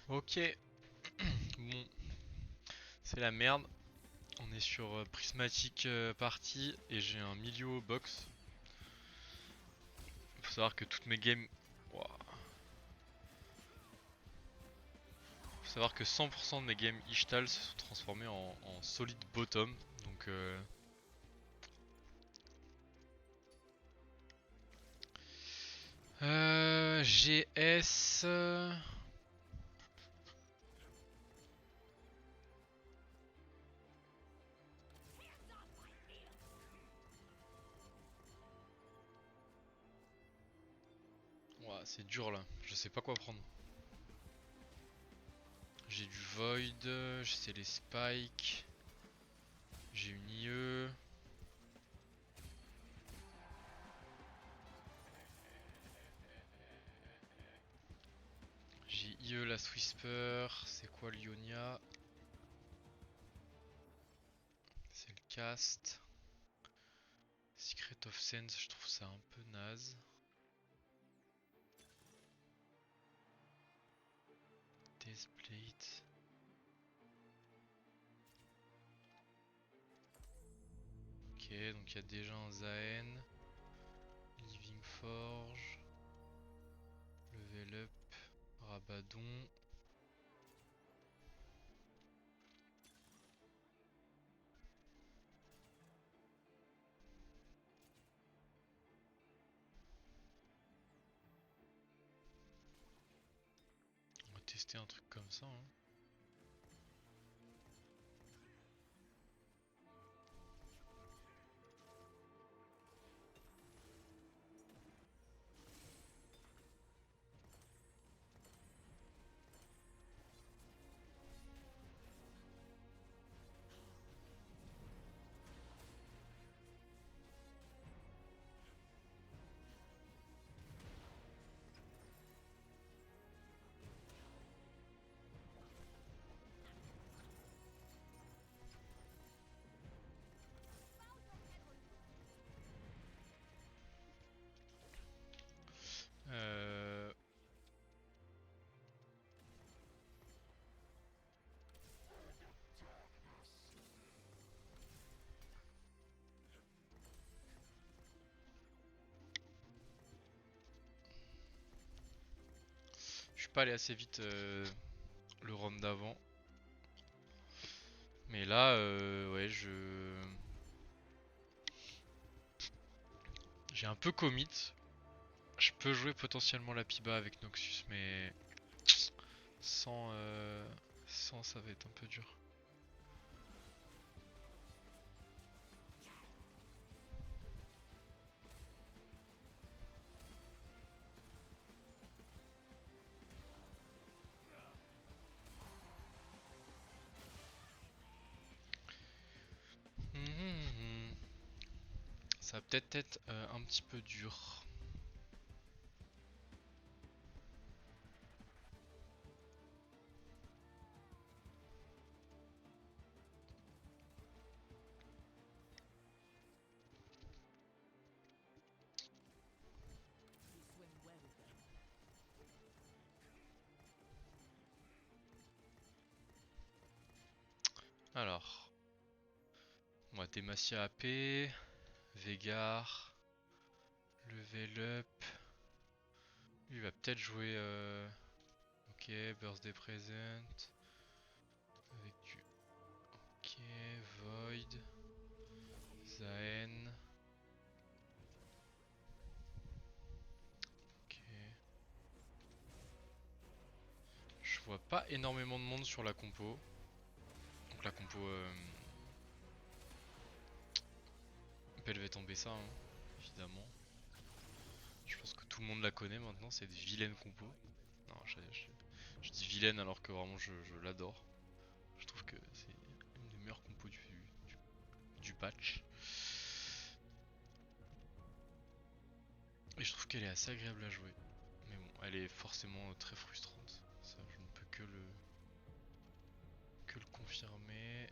Ok, bon, c'est la merde. On est sur Prismatic Party et j'ai un Milio box. Faut savoir que toutes mes games. Ouah. Faut savoir que 100% de mes games Ishtal se sont transformés en solid bottom. Donc GS. Ouah, c'est dur là, je sais pas quoi prendre. J'ai du Void, j'ai les Spikes, j'ai une IE. J'ai IE la Whisper, c'est quoi l'Ionia? C'est le cast. Secret of Sense, je trouve ça un peu naze. Deathblade. Ok, donc il y a déjà un Zaen. Living Forge. Level Up. Rabadon. On va tester un truc comme ça. Hein. Euh... Je suis pas allé assez vite le round d'avant. Mais là, ouais, j'ai un peu commit. Je peux jouer potentiellement la Piba avec Noxus, mais sans, sans ça va être un peu dur. Mhm. Ça va peut-être être un petit peu dur. Alors, moi Demacia AP, Vegar, Level Up. Lui il va peut-être jouer ok, Birthday Present. Avec du ok, Void, Zaen. Ok. Je vois pas énormément de monde sur la compo. Donc la compo Belvet en BSA, hein, évidemment. Je pense que tout le monde la connaît maintenant, c'est des vilaines compos. Non, je dis vilaine alors que vraiment je l'adore. Je trouve que c'est une des meilleures compos du patch. Et je trouve qu'elle est assez agréable à jouer. Mais bon, elle est forcément très frustrante. Ça, je ne peux que le confirmer.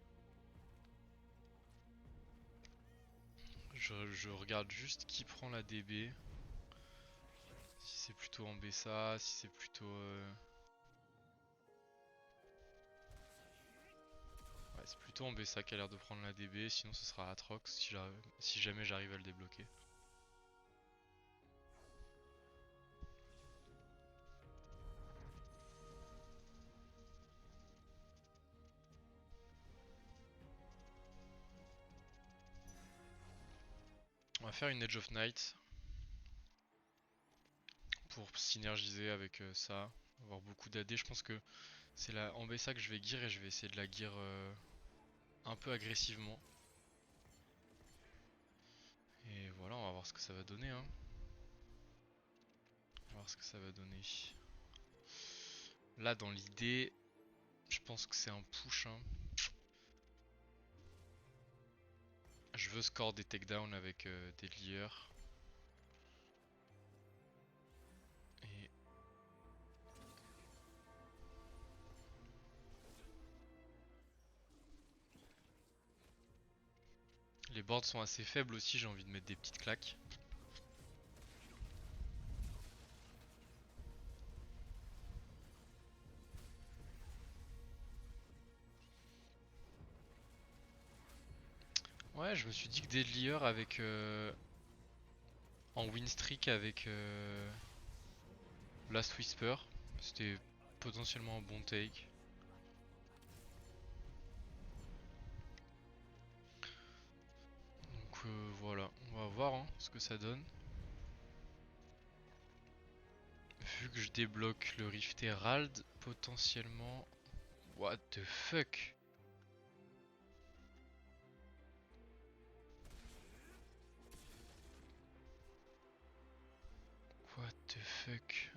Je regarde juste qui prend la DB. Si c'est plutôt en BSA, si c'est plutôt... c'est plutôt Ambessa qui a l'air de prendre la DB, sinon ce sera Atrox si jamais j'arrive à le débloquer. On va faire une Edge of Night pour synergiser avec ça, avoir beaucoup d'AD. Je pense que c'est la Ambessa que je vais gear et je vais essayer de la gear un peu agressivement. Et voilà, on va voir ce que ça va donner. Hein. On va voir ce que ça va donner. Là, dans l'idée, je pense que c'est un push. Hein. Je veux score des takedowns avec Deadlier. Et les boards sont assez faibles aussi, j'ai envie de mettre des petites claques. Ouais, je me suis dit que Deadlier avec en win streak avec Last Whisper, c'était potentiellement un bon take. Donc voilà, on va voir hein, ce que ça donne. Vu que je débloque le Rift Herald, potentiellement... What the fuck? What the fuck?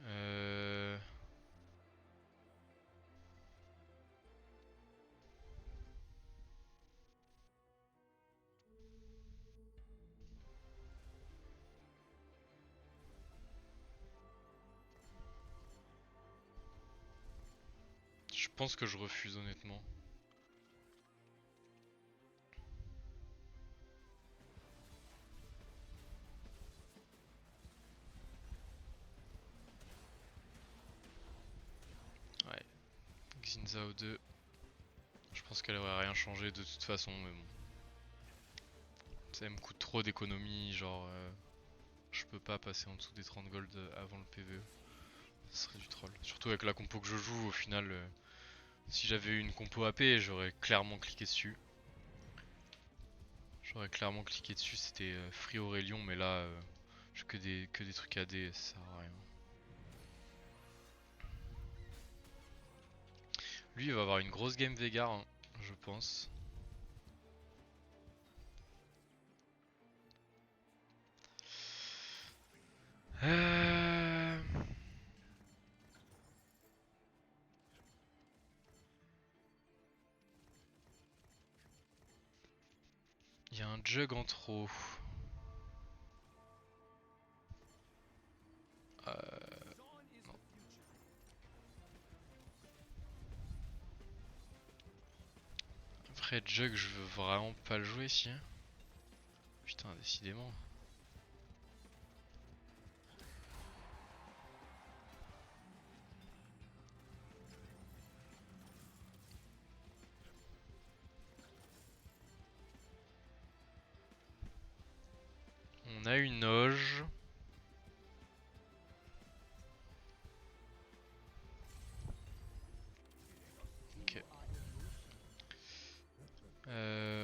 Je pense que je refuse honnêtement. Ouais, Xin 2. Je pense qu'elle aurait rien changé de toute façon, mais bon. Ça me coûte trop d'économies, genre... je peux pas passer en dessous des 30 gold avant le PvE. Ce serait du troll. Surtout avec la compo que je joue, au final, si j'avais eu une compo AP, j'aurais clairement cliqué dessus. J'aurais clairement cliqué dessus, c'était Free Aurelion, mais là, j'ai que des trucs AD, ça sert à rien. Lui, il va avoir une grosse game Veigar, hein, je pense. Euh... Il y a un jug en trop. Euh... non. Après, jug, je veux vraiment pas le jouer ici. Putain, décidément. On a une Oge. Ok.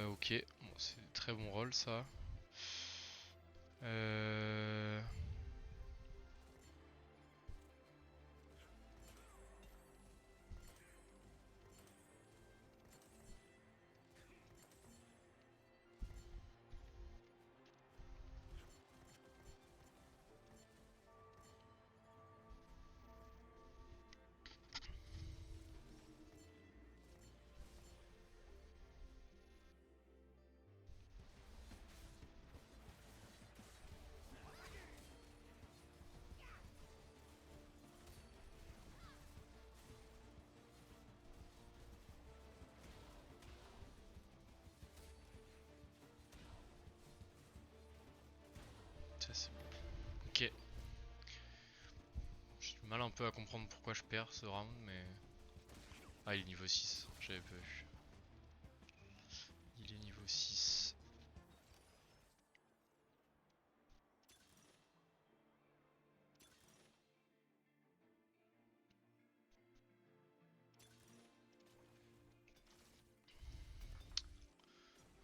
Ok. Bon, c'est très bon rôle ça. Euh... Ça, c'est bon. Ok. J'ai du mal un peu à comprendre pourquoi je perds ce round, mais... Ah, il est niveau 6, j'avais pas vu.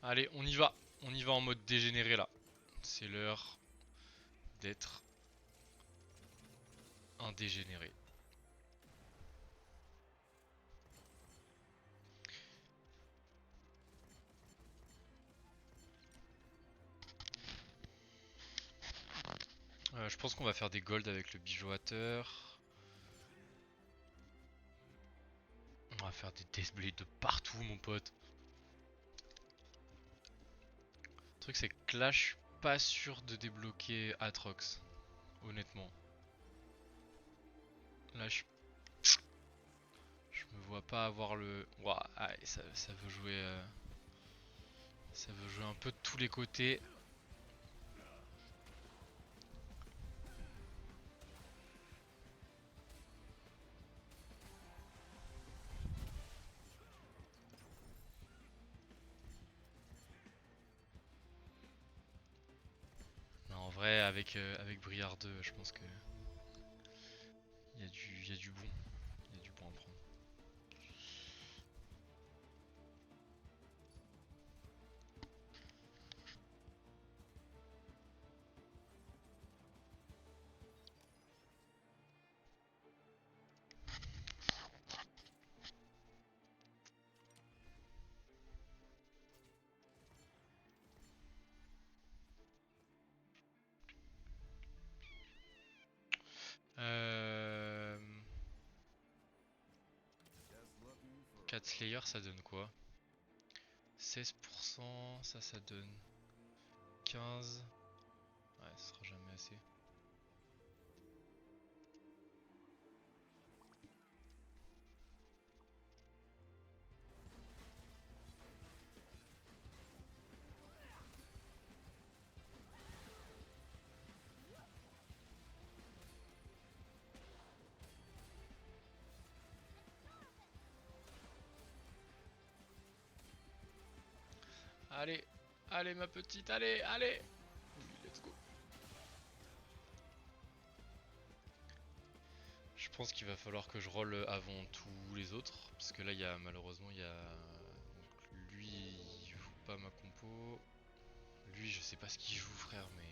Allez, on y va. On y va en mode dégénéré là. C'est l'heure d'être un dégénéré. Je pense qu'on va faire des golds avec le bijoateur. On va faire des Deathblade de partout, mon pote. Le truc, c'est que là, je suis pas sûr de débloquer Atrox. Honnêtement. Là, je me vois pas avoir le. Ouah, ça veut jouer. Ça veut jouer un peu de tous les côtés. Mais en vrai, avec Briard 2, je pense que il y a du bon. Il y a du bon à prendre. Euh... 4 Slayer, ça donne quoi? 16%, ça donne 15. Ouais, ce sera jamais assez. Allez, allez ma petite, allez, allez. Oui, let's go. Je pense qu'il va falloir que je roll avant tous les autres, parce que là, il y a malheureusement, il y a donc, lui, il joue pas ma compo. Lui, je sais pas ce qu'il joue, frère, mais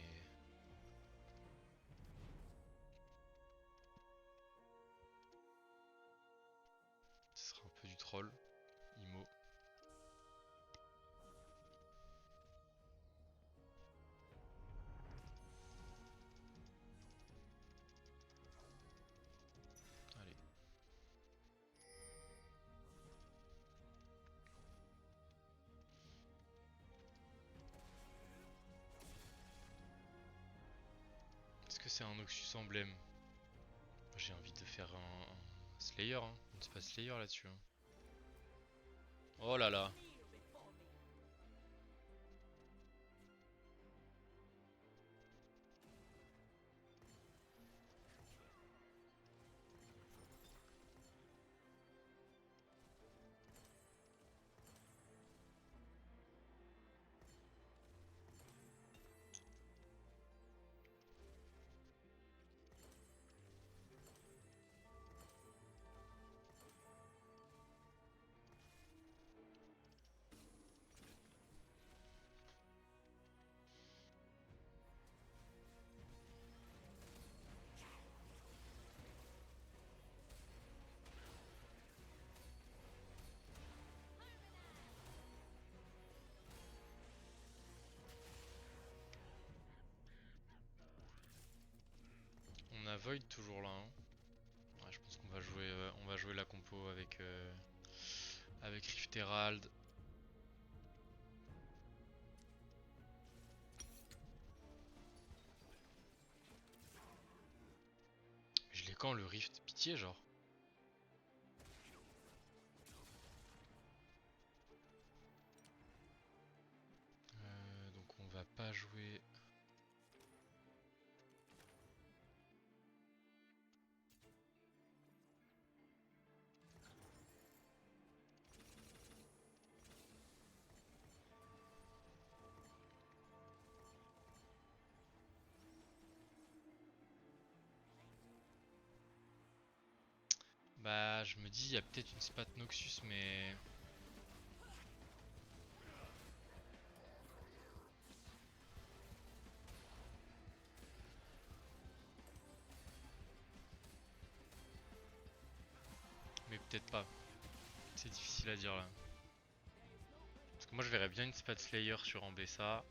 ce sera un peu du troll. Imo. Allez. Est-ce que c'est un Noxus emblème? J'ai envie de faire un Slayer, hein. C'est pas Slayer là-dessus. Hein. Oh là là. On a Void toujours là. Hein. Ouais, je pense on va jouer la compo avec Rift Herald. Je l'ai quand le Rift? Pitié, genre. Donc on va pas jouer. Bah, je me dis, il y a peut-être une Spat Noxus, mais peut-être pas. C'est difficile à dire là. Parce que moi je verrais bien une Spade Slayer sur Ambessa.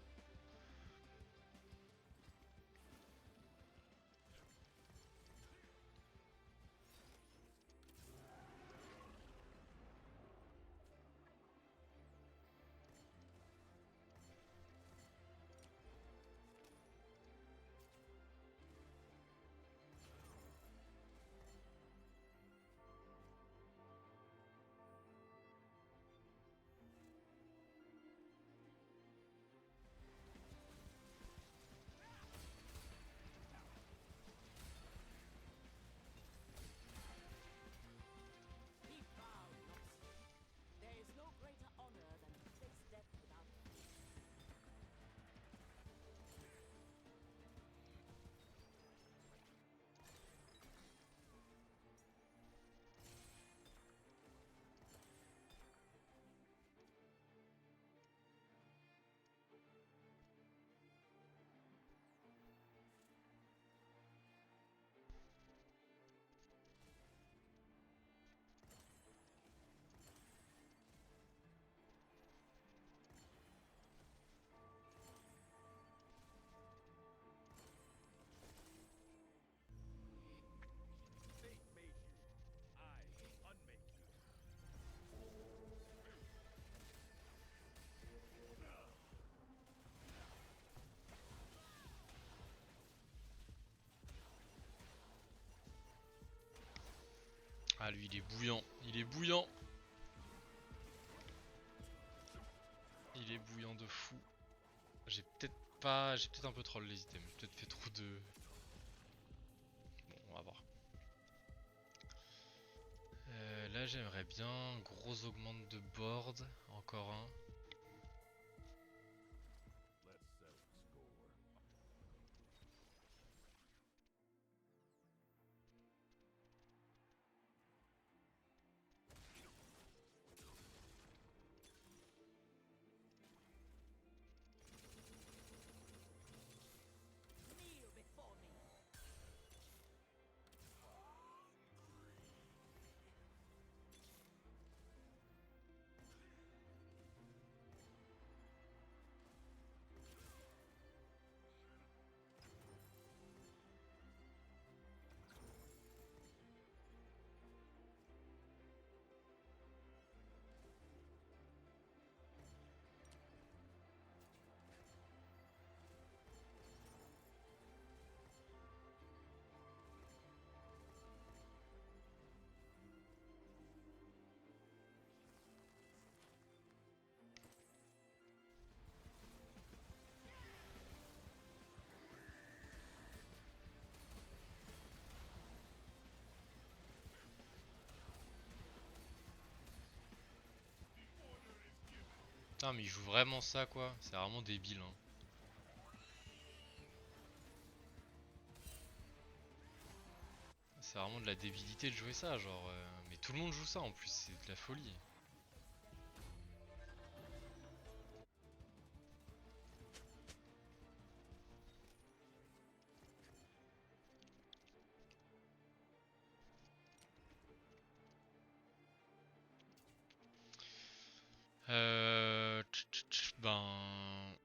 Ah lui il est bouillant, il est bouillant. Il est bouillant de fou. J'ai peut-être pas... J'ai peut-être un peu troll les items, j'ai peut-être fait trop de... Bon on va voir. Là j'aimerais bien gros augmente de board, encore un. Putain mais il joue vraiment ça quoi, c'est vraiment débile hein. C'est vraiment de la débilité de jouer ça genre, mais tout le monde joue ça en plus, c'est de la folie. Ben...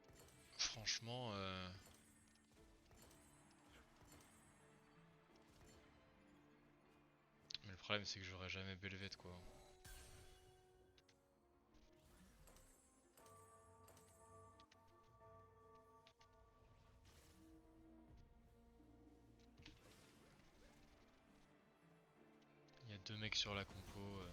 Franchement... Mais le problème c'est que j'aurais jamais Belvet quoi. Il y a deux mecs sur la compo. Ouais.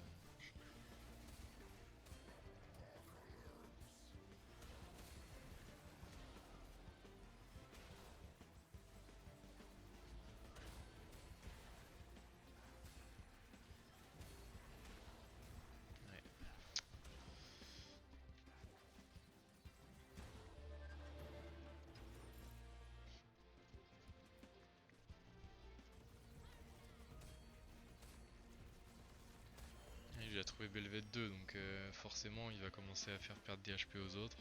Il a trouvé Belvet 2 donc forcément il va commencer à faire perdre des HP aux autres.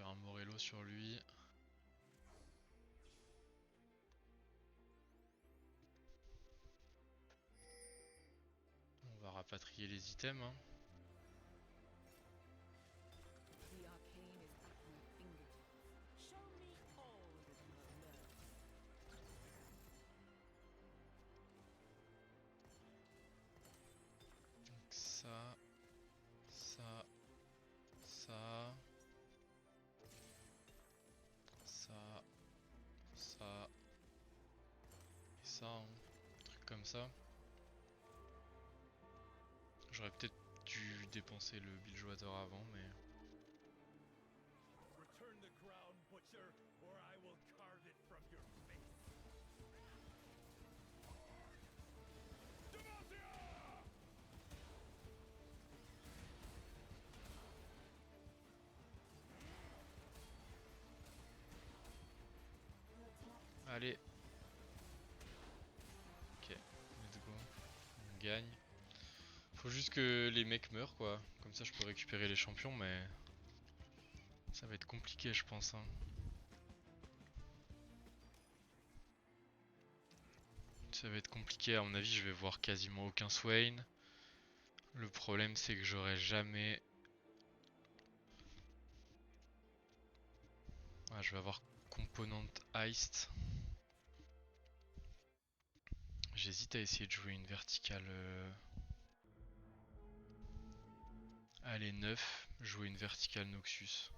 faire un Morello sur lui. On va rapatrier les items. Hein. Donc ça, ça, ça, ça, ça et ça, hein. Un truc comme ça. J'aurais peut-être dû dépenser le Bilgewater avant, mais... Allez. Ok, let's go. On gagne. Faut juste que les mecs meurent quoi. Comme ça je peux récupérer les champions mais... Ça va être compliqué je pense. Hein. Ça va être compliqué, à mon avis je vais voir quasiment aucun Swain. Le problème c'est que j'aurai jamais... Ah, je vais avoir Component Iced. J'hésite à essayer de jouer une verticale... Allez 9, jouer une verticale Noxus.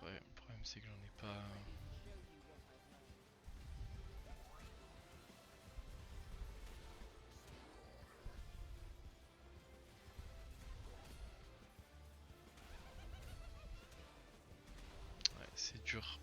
Le problème c'est que j'en ai pas... Ouais, c'est dur.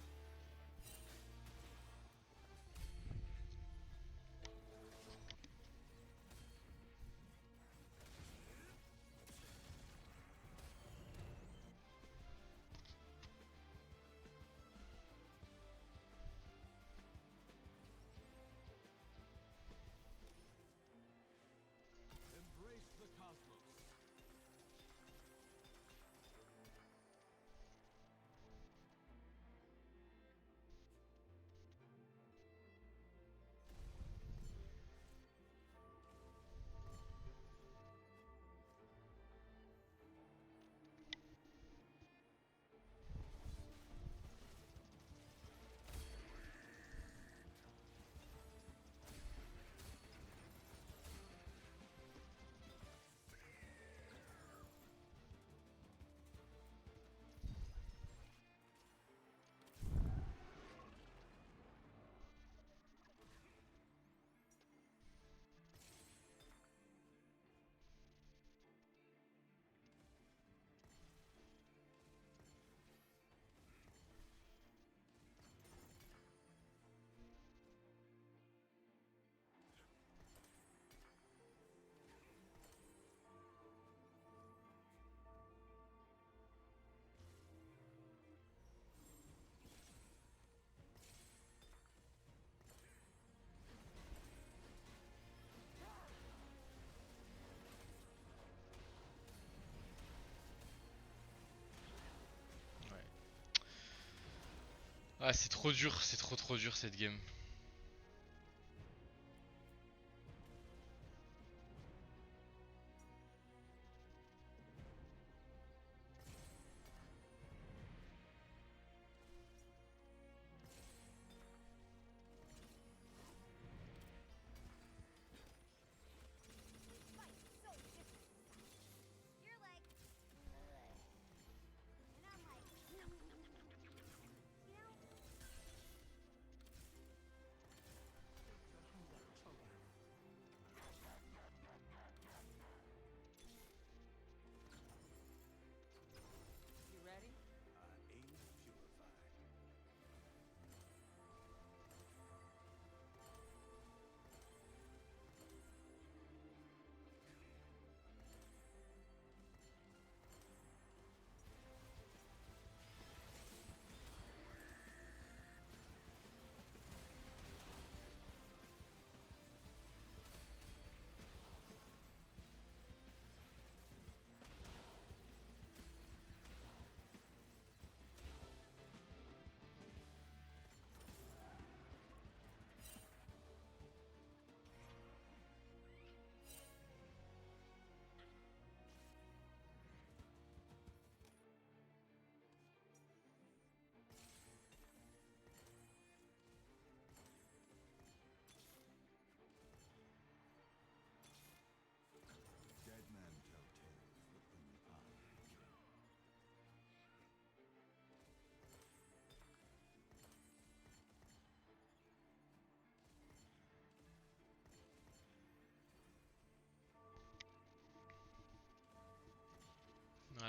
Ah c'est trop dur, c'est trop dur cette game.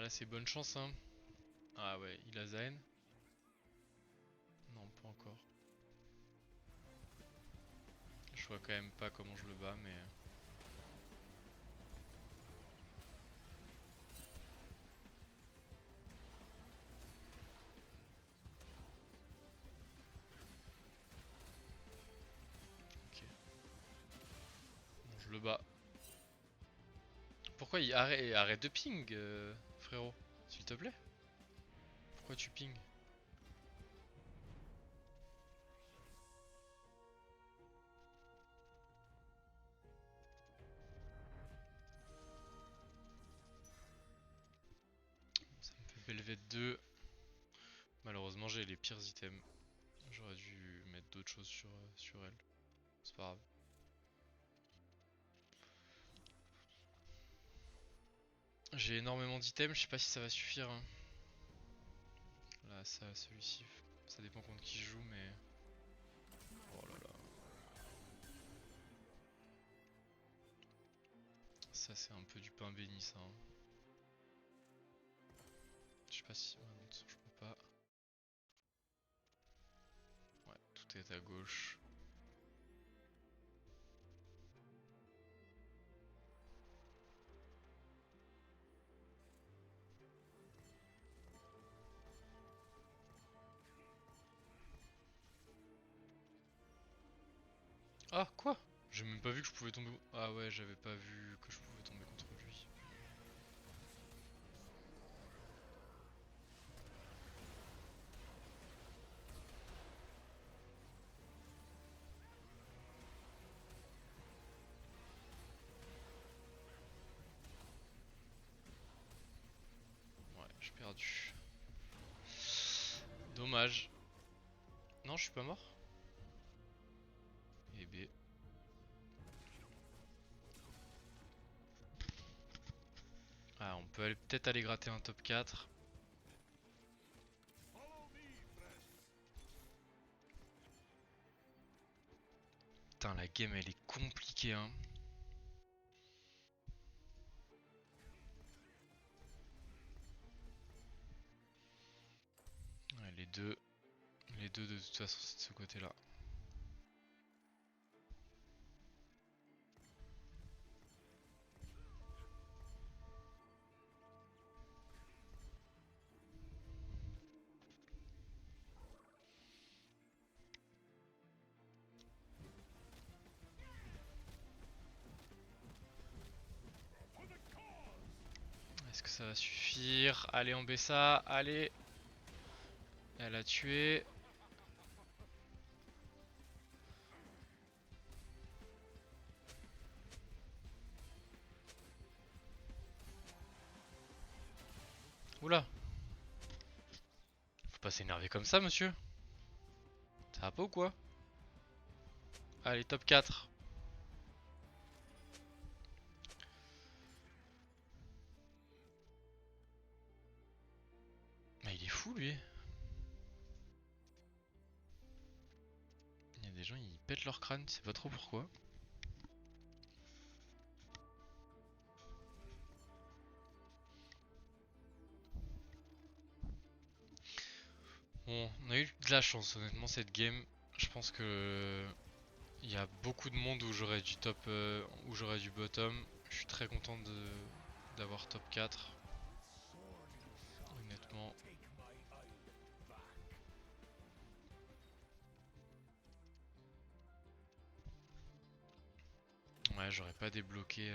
là c'est bonne chance hein. Ah ouais, il a Zayn. Non, pas encore. Je vois quand même pas comment je le bats, mais... Ok. Bon, je le bats. Pourquoi il... Arrête de ping, frérot. S'il te plaît. Pourquoi tu ping? Ça me fait Belvette 2. Malheureusement, j'ai les pires items. J'aurais dû mettre d'autres choses sur elle. C'est pas grave. J'ai énormément d'items, je sais pas si ça va suffire. Hein. Là, ça, celui-ci. Ça dépend contre qui je joue, mais... Oh là là. Ça, c'est un peu du pain béni, ça. Hein. Je sais pas si... Ouais, non, de toute façon, je peux pas. Ouais, tout est à gauche. Ah, quoi? J'ai même pas vu que je pouvais tomber... Ah ouais, j'avais pas vu que je pouvais tomber contre lui. Ouais, j'ai perdu. Dommage. Non, je suis pas mort. Et B. Ah, on peut peut-être aller gratter un top 4. Putain, la game elle est compliquée hein. Ouais, les deux de toute façon c'est de ce côté là. Est-ce que ça va suffire? Allez on baisse ça, allez. Elle a tué. Oula. Faut pas s'énerver comme ça monsieur. Ça va pas ou quoi? Allez top 4. Mais il est fou lui. Il y a des gens ils pètent leur crâne, tu sais pas trop pourquoi. Bon, on a eu de la chance honnêtement cette game. Je pense que il y a beaucoup de monde où j'aurais du top, où j'aurais du bottom. Je suis très content d'avoir top 4. Honnêtement. Ouais, j'aurais pas débloqué.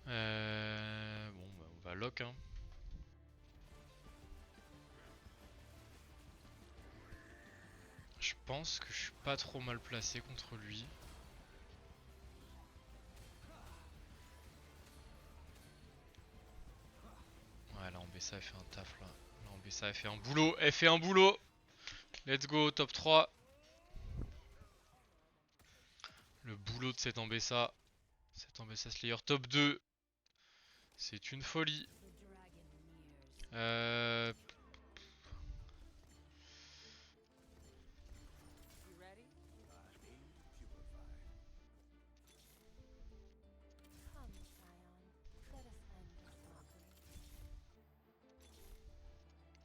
Bon, bah, on va lock. Hein. Je pense que je suis pas trop mal placé contre lui. Ouais, là, en BSA, elle fait un taf là. Là, en BSA, elle fait un boulot. Elle fait un boulot. Let's go, top 3. Le boulot de cet Ambessa. Cet Ambessa Slayer top 2. C'est une folie. Euh...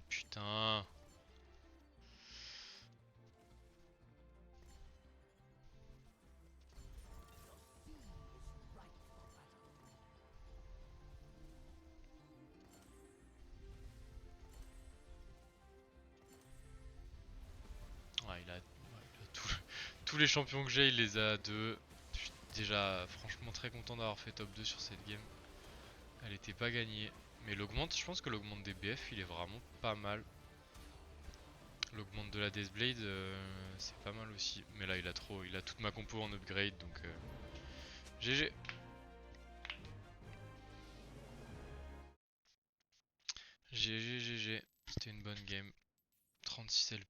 Putain. Ouais, il a tous les champions que j'ai, il les a à 2. Je suis déjà franchement très content d'avoir fait top 2 sur cette game. Elle était pas gagnée. Mais l'augmente, je pense que l'augmente des BF, il est vraiment pas mal. L'augmente de la Deathblade, c'est pas mal aussi. Mais là, il a toute ma compo en upgrade, donc GG. GG, GG. C'était une bonne game. 36 LP.